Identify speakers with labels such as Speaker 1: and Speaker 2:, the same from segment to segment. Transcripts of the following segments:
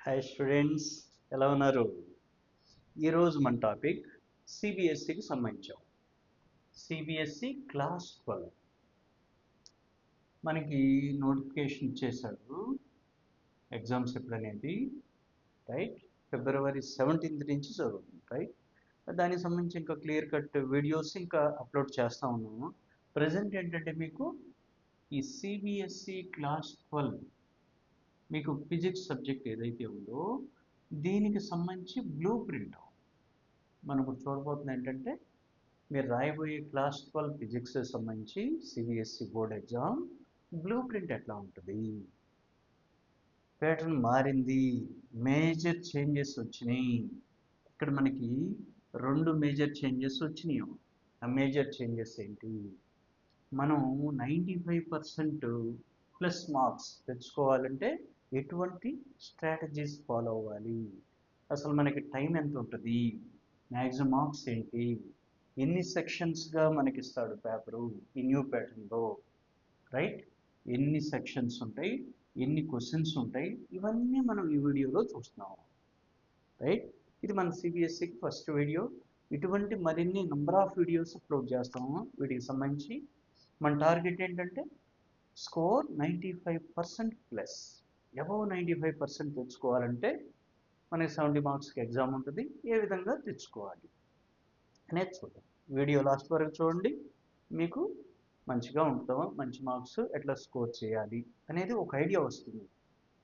Speaker 1: Hi students, ఎలా ఉన్నారు? ఈరోజు మన టాపిక్ సిబిఎస్సికి సంబంధించాం. సిబిఎస్సి క్లాస్ 12 మనకి నోటిఫికేషన్ ఇచ్చేసాడు. ఎగ్జామ్స్ ఎప్పుడనేది రైట్ February 17th నుంచి జరుగుతుంది రైట్. దానికి సంబంధించి ఇంకా క్లియర్ కట్ వీడియోస్ ఇంకా అప్లోడ్ చేస్తూ ఉన్నాము. ప్రజెంట్ ఏంటంటే మీకు ఈ సిబిఎస్సి క్లాస్ 12 మీకు ఫిజిక్స్ సబ్జెక్ట్ ఏదైతే ఉందో దీనికి సంబంధించి బ్లూ ప్రింట్ మనం ఇప్పుడు చూడబోతుంది ఏంటంటే మీరు రాయబోయే క్లాస్ 12 ఫిజిక్స్ సంబంధించి CBSE board exam blue print ఎట్లా ఉంటుంది, ప్యాటర్న్ మారింది, మేజర్ చేంజెస్ వచ్చినాయి. ఇక్కడ మనకి 2 మేజర్ చేంజెస్ వచ్చినాయి. ఆ మేజర్ చేంజెస్ ఏంటి? మనం 95% ప్లస్ మార్క్స్ తెచ్చుకోవాలంటే ఎటువంటి స్ట్రాటజీస్ ఫాలో అవ్వాలి, అసలు మనకి టైం ఎంత ఉంటుంది, మ్యాక్సిమం మార్క్స్ ఏంటి, ఎన్ని సెక్షన్స్గా మనకి ఇస్తాడు పేపరు ఈ న్యూ ప్యాటర్న్లో రైట్, ఎన్ని సెక్షన్స్ ఉంటాయి, ఎన్ని క్వశ్చన్స్ ఉంటాయి, ఇవన్నీ మనం ఈ వీడియోలో చూస్తున్నాం రైట్. ఇది మన సిబిఎస్సికి ఫస్ట్ వీడియో. ఇటువంటి మరిన్ని నెంబర్ ఆఫ్ వీడియోస్ అప్లోడ్ చేస్తాము. వీటికి సంబంధించి మన టార్గెట్ ఏంటంటే స్కోర్ 95% ప్లస్, అబవ్ 95% తెచ్చుకోవాలంటే మనకి 70 మార్క్స్కి ఎగ్జామ్ ఉంటుంది. ఏ విధంగా తెచ్చుకోవాలి అనేది చూద్దాం. వీడియో లాస్ట్ వరకు చూడండి, మీకు మంచిగా ఉంటుందో మంచి మార్క్స్ ఎట్లా స్కోర్ చేయాలి అనేది ఒక ఐడియా వస్తుంది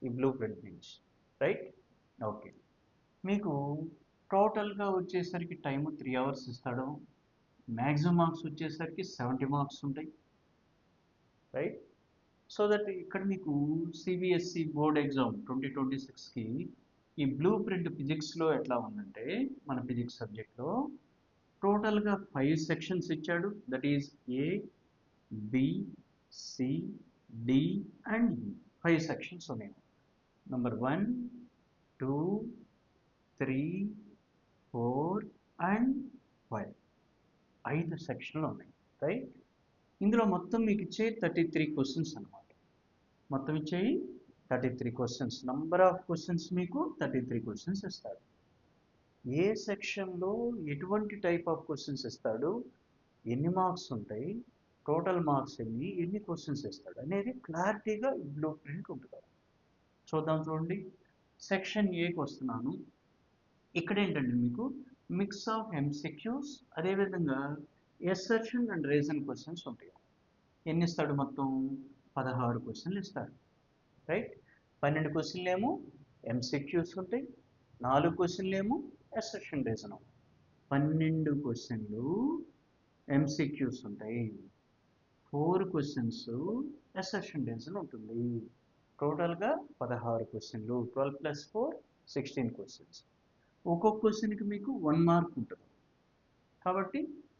Speaker 1: ఈ బ్లూ ప్రింట్ నుంచి రైట్. ఓకే, మీకు టోటల్గా వచ్చేసరికి టైము 3 hours ఇస్తాడు. మ్యాక్సిమం మార్క్స్ వచ్చేసరికి 70 మార్క్స్ ఉంటాయి రైట్. సో దట్ ఇక్కడ మీకు సిబిఎస్సి బోర్డ్ ఎగ్జామ్ 2026కి ఈ బ్లూ ప్రింట్ ఫిజిక్స్లో ఎట్లా ఉందంటే మన ఫిజిక్స్ సబ్జెక్ట్లో టోటల్గా 5 సెక్షన్స్ ఇచ్చాడు. That is A, B, C, D and E 5 sections ఉన్నాయి. నెంబర్ 1, 2, 3, 4 అండ్ 5 5 సెక్షన్లు ఉన్నాయి రైట్. ఇందులో మొత్తం మీకు ఇచ్చే 33 క్వశ్చన్స్ అనమాట. మొత్తం ఇచ్చేయి 33 క్వశ్చన్స్. నంబర్ ఆఫ్ క్వశ్చన్స్ మీకు 33 క్వశ్చన్స్ ఇస్తాడు. ఏ సెక్షన్లో ఎటువంటి టైప్ ఆఫ్ క్వశ్చన్స్ ఇస్తాడు, ఎన్ని మార్క్స్ ఉంటాయి, టోటల్ మార్క్స్ ఎన్ని క్వశ్చన్స్ ఇస్తాడు అనేది క్లారిటీగా బ్లూ ప్రింట్ ఉంటుంది. చూద్దాం చూడండి. సెక్షన్ ఏకి వస్తున్నాను. ఇక్కడ ఏంటంటే మీకు మిక్స్ ఆఫ్ ఎంసిక్యూస్ అదేవిధంగా ఎసర్షన్ అండ్ రీజన్ క్వశ్చన్స్ ఉంటాయి. ఎన్ని ఇస్తాడు? మొత్తం 16 క్వశ్చన్లు ఇస్తాడు రైట్. 12 క్వశ్చన్లు ఏమో ఎంసిక్యూస్ ఉంటాయి, 4 క్వశ్చన్లు ఏమో ఎసర్షన్ రీజన్. 12 క్వశ్చన్లు ఎంసిక్యూస్ ఉంటాయి, 4 క్వశ్చన్స్ ఎసర్షన్ రీజన్ ఉంటుంది. టోటల్గా 16 క్వశ్చన్లు. 12 + 4 16 క్వశ్చన్స్. ఒక్కొక్క క్వశ్చన్కి మీకు 1 మార్క్ ఉంటుంది కాబట్టి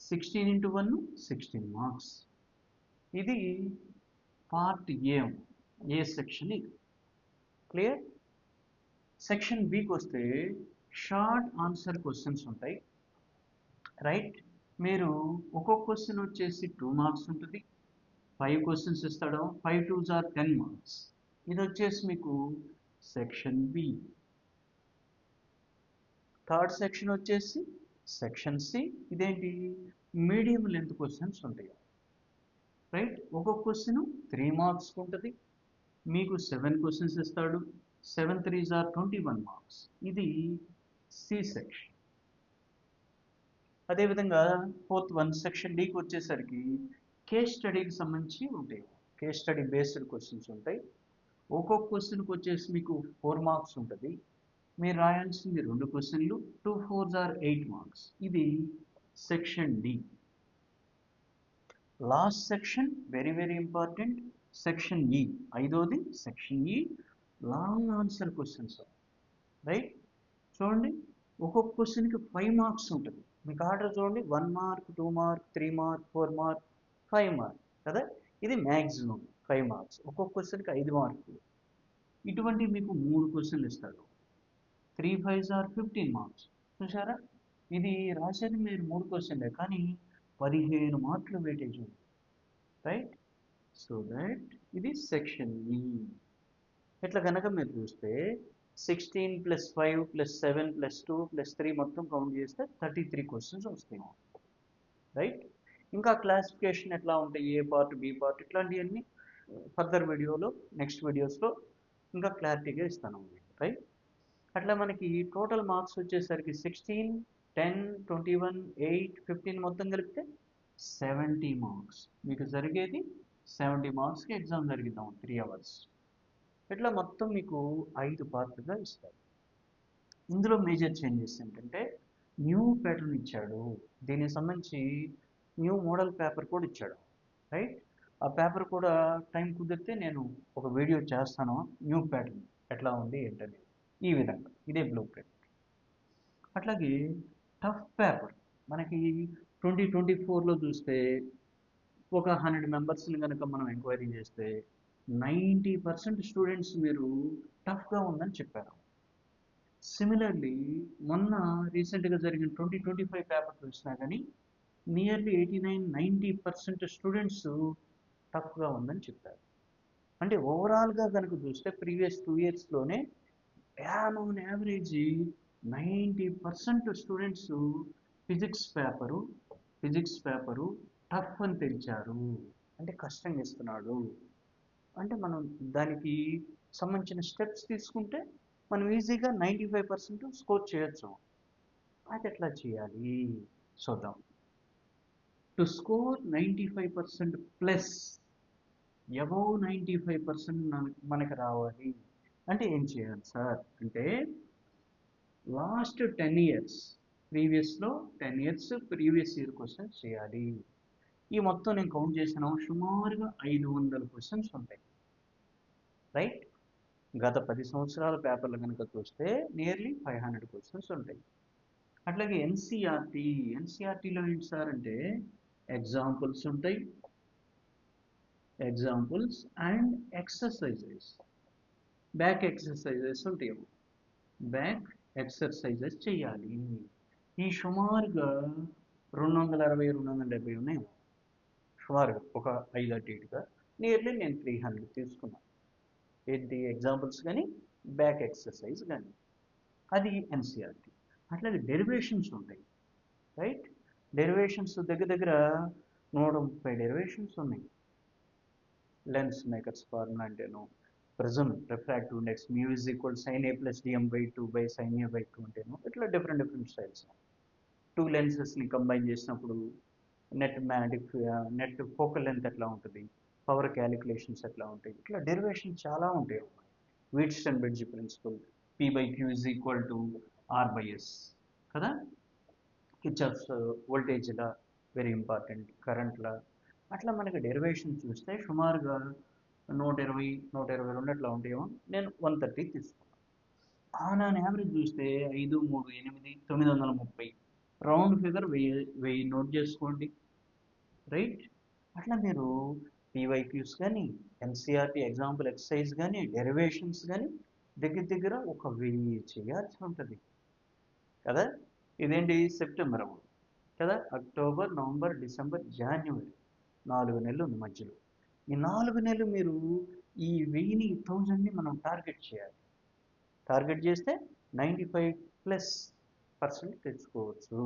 Speaker 1: 16 × 1 16 మార్క్స్. ఇది పార్ట్ ఏ సెక్షన్. ఇది క్లియర్. సెక్షన్ బికి వస్తే షార్ట్ ఆన్సర్ క్వశ్చన్స్ ఉంటాయి రైట్. మీరు ఒక్కొక్క క్వశ్చన్ వచ్చేసి 2 మార్క్స్ ఉంటుంది. 5 క్వశ్చన్స్ ఇస్తాడు. 5 × 2 = 10 మార్క్స్. ఇది వచ్చేసి మీకు సెక్షన్ బి. థర్డ్ సెక్షన్ వచ్చేసి సెక్షన్ సి. ఇదేంటి? మీడియం లెంత్ క్వశ్చన్స్ ఉంటాయి రైట్. ఒక్కొక్క క్వశ్చన్ 3 మార్క్స్ ఉంటుంది. మీకు 7 క్వశ్చన్స్ ఇస్తాడు. 7 × 3 = 21 మార్క్స్. ఇది సి సెక్షన్. అదేవిధంగా ఫోర్త్ సెక్షన్ డీకి వచ్చేసరికి కేస్ స్టడీకి సంబంధించి ఉంటాయి. కేస్ స్టడీ బేస్డ్ క్వశ్చన్స్ ఉంటాయి. ఒక్కొక్క క్వశ్చన్కి వచ్చేసి మీకు 4 మార్క్స్ ఉంటుంది. మీరు రాయాల్సింది 2 క్వశ్చన్లు. 2 × 4 = 8 మార్క్స్. ఇది section D. Last section very very important, section E. ఐదోది సెక్షన్ ఈ, లాంగ్ ఆన్సర్ క్వశ్చన్స్ రైట్. చూడండి, ఒక్కొక్క క్వశ్చన్కి 5 మార్క్స్ ఉంటుంది. మీకు ఆర్డర్ చూడండి, 1 mark, 2 mark, 3 mark, 4 mark, 5 mark కదా. ఇది మ్యాక్సిమం 5 మార్క్స్. ఒక్కొక్క క్వశ్చన్కి 5 మార్కులు. ఇటువంటి మీకు 3 క్వశ్చన్లు ఇస్తాడు. 3 × 5 = 15 మార్క్స్. చూసారా, ఇది రాసేది మీరు 3 క్వశ్చన్లే కానీ 15 మార్కులు వెయిటేజ్ ఉంది రైట్. సో దట్ ఇది సెక్షన్ ఈ. ఇట్లా కనుక మీరు చూస్తే 16 ప్లస్ 5 ప్లస్ 7 ప్లస్ 2 ప్లస్ 3 మొత్తం కౌంట్ చేస్తే 33 క్వశ్చన్స్ వస్తాయి, రైట్. ఇంకా క్లాసిఫికేషన్ ఎట్లా ఉంటాయి, ఏ పార్ట్ బి పార్ట్ ఇట్లాంటివన్నీ ఫర్దర్ వీడియోలో నెక్స్ట్ వీడియోస్లో ఇంకా క్లారిటీగా ఇస్తాను, రైట్. అట్లా మనకి టోటల్ మార్క్స్ వచ్చేసరికి 16, 10, 21, 8, 15 మొత్తం కలిపితే 70 మార్క్స్. మీకు జరిగేది 70 మార్క్స్కి ఎగ్జామ్ జరిగిద్దాం 3 అవర్స్. ఇట్లా మొత్తం మీకు 5 పార్ట్లుగా ఇస్తారు. ఇందులో మేజర్ చేంజెస్ ఏంటంటే న్యూ ప్యాటర్న్ ఇచ్చాడు, దీనికి సంబంధించి న్యూ మోడల్ పేపర్ కూడా ఇచ్చాడు, రైట్. ఆ పేపర్ కూడా టైం కుదిరితే నేను ఒక వీడియో చేస్తాను, న్యూ ప్యాటర్న్ ఎట్లా ఉంది ఏంటనేది. ఈ విధంగా ఇదే బ్లూ ప్రింట్. అట్లాగే టఫ్ పేపర్ మనకి 2024లో చూస్తే ఒక 100 మెంబర్స్ని కనుక మనం ఎంక్వైరీ చేస్తే 90% స్టూడెంట్స్ మీరు టఫ్గా ఉందని చెప్పారు. సిమిలర్లీ మొన్న రీసెంట్గా జరిగిన 2025 పేపర్ చూసినా కానీ నియర్లీ 89-90% స్టూడెంట్స్ టఫ్గా ఉందని చెప్పారు. అంటే ఓవరాల్గా కనుక చూస్తే ప్రీవియస్ 2 ఇయర్స్లోనే on average 90% students physics paper tough అని తెలిచారు. అంటే కష్టంగా ఇస్తున్నాడు. అంటే మనం దానికి సంబంధించిన స్టెప్స్ తీసుకుంటే మనం ఈజీగా 95% స్కోర్ చేయొచ్చు. అది ఎట్లా చేయాలి చూద్దాం. టు స్కోర్ 95% ప్లస్ అబౌవ్ 95% మనకి రావాలి అంటే ఏం చేయాలి సార్ అంటే లాస్ట్ 10 ఇయర్స్ ప్రీవియస్లో 10 ఇయర్స్ ప్రీవియస్ ఇయర్ క్వశ్చన్స్ చేయాలి. ఈ మొత్తం నేను కౌంట్ చేసిన సుమారుగా 500 క్వశ్చన్స్ ఉంటాయి, రైట్. గత 10 సంవత్సరాల పేపర్లు కనుక చూస్తే నియర్లీ 500 క్వశ్చన్స్ ఉంటాయి. అట్లాగే ఎన్సీఆర్టీలో ఏంటి సార్ అంటే ఎగ్జాంపుల్స్ ఉంటాయి, examples and exercises, back exercises ఉంటాయి, బ్యాక్ ఎక్సర్సైజెస్ చేయాలి. ఈ సుమారుగా 260-270 ఉన్నాయి సుమారుగా, ఒక 5 అటు ఇటుగా. నియర్లీ నేను 300 తీసుకున్నాను, ఏంటి ఎగ్జాంపుల్స్ కానీ బ్యాక్ ఎక్సర్సైజ్ కానీ. అది ఎన్సీఆర్టీ. అట్లాగే డెరివేషన్స్ ఉంటాయి, రైట్. డెరివేషన్స్ దగ్గర దగ్గర 130 డెరివేషన్స్ ఉన్నాయి. లెన్స్ మేకర్స్ ఫార్ములా అంటేను, prism refractive index mu is equal sin A + dm/2 sin A/2 అంటేను ఇట్లా డిఫరెంట్ స్టైల్స్. 2 లెన్సెస్ని కంబైన్ చేసినప్పుడు నెట్ ఫోకల్ లెంత్ ఎట్లా ఉంటుంది, పవర్ క్యాలిక్యులేషన్స్ ఎట్లా ఉంటాయి, ఇట్లా డెరివేషన్ చాలా ఉంటాయి. Wheatstone bridge principle P/Q is equal to R/S కదా. కిర్చాఫ్స్ వోల్టేజ్లా వెరీ ఇంపార్టెంట్, కరెంట్లా. అట్లా మనకి డెరివేషన్ చూస్తే సుమారుగా 120-122 అట్లా ఉంటాయేమో. నేను 130 తీసుకున్నాను. ఆన్ యావరేజ్ చూస్తే 5, 3, 8, 930 రౌండ్ ఫిగర్ 1000 నోట్ చేసుకోండి, రైట్. అట్లా మీరు పీవైక్యూస్ కానీ ఎన్సీఆర్టీ ఎగ్జాంపుల్ ఎక్సర్సైజ్ కానీ డెరివేషన్స్ కానీ దగ్గర దగ్గర ఒక 1000 చేయాల్సి ఉంటుంది కదా. ఇదేంటి సెప్టెంబర్ కదా, అక్టోబర్, నవంబర్, డిసెంబర్, జనవరి 4 నెలలు ఉంది మధ్యలో. ఈ 4 నెలలు మీరు ఈ 1000ని మనం టార్గెట్ చేయాలి. టార్గెట్ చేస్తే 95+% తెచ్చుకోవచ్చు,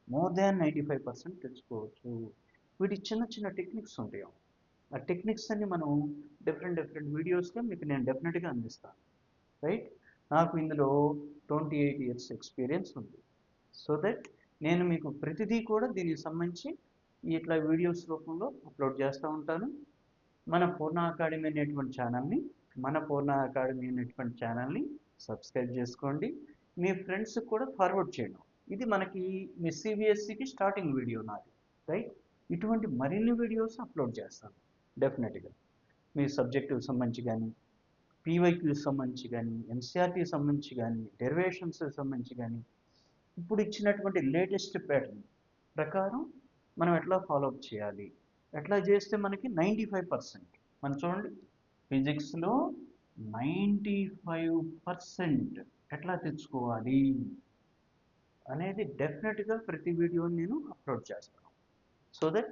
Speaker 1: మోర్ దాన్ 95% తెచ్చుకోవచ్చు. వీటి చిన్న టెక్నిక్స్ ఉంటాయి. ఆ టెక్నిక్స్ అన్ని మనం డిఫరెంట్ వీడియోస్గా మీకు నేను డెఫినెట్గా అందిస్తాను, రైట్. నాకు ఇందులో 28 ఇయర్స్ ఎక్స్పీరియన్స్ ఉంది. సో దట్ నేను మీకు ప్రతిదీ కూడా దీనికి సంబంధించి ఇట్లా వీడియోస్ రూపంలో అప్లోడ్ చేస్తూ ఉంటాను. మన పూర్ణ అకాడమీ అనేటువంటి ఛానల్ని సబ్స్క్రైబ్ చేసుకోండి. మీ ఫ్రెండ్స్కి కూడా ఫార్వర్డ్ చేయండి. ఇది మనకి మీ సిబిఎస్ఈకి స్టార్టింగ్ వీడియో నాది, రైట్. ఇటువంటి మరిన్ని వీడియోస్ అప్లోడ్ చేస్తాను డెఫినెట్గా. మీ సబ్జెక్టుకి సంబంధించి కానీ, పీవైక్యూకి సంబంధించి కానీ, ఎన్సీఆర్టీకి సంబంధించి కానీ, డెరివేషన్స్కి సంబంధించి కానీ, ఇప్పుడు ఇచ్చినటువంటి లేటెస్ట్ ప్యాటర్న్ ప్రకారం మనం ఎట్లా ఫాలోఅప్ చేయాలి, ఎట్లా చేస్తే మనకి 95%. మనం చూడండి ఫిజిక్స్లో 95% ఎట్లా తెచ్చుకోవాలి అనేది డెఫినెట్గా ప్రతి వీడియోని నేను అప్లోడ్ చేస్తాను. సో దట్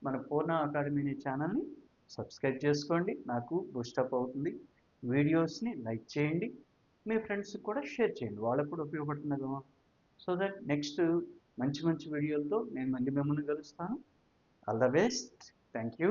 Speaker 1: మన పూర్ణ అకాడమీ అనే ఛానల్ని సబ్స్క్రైబ్ చేసుకోండి, నాకు బూస్టప్ అవుతుంది. వీడియోస్ని లైక్ చేయండి. మీ ఫ్రెండ్స్కి కూడా షేర్ చేయండి, వాళ్ళకు కూడా ఉపయోగపడుతుంది కదా. సో దట్ నెక్స్ట్ మంచి మంచి వీడియోలతో నేను మళ్ళీ మిమ్మల్ని కలుస్తాను. All the best. Thank you.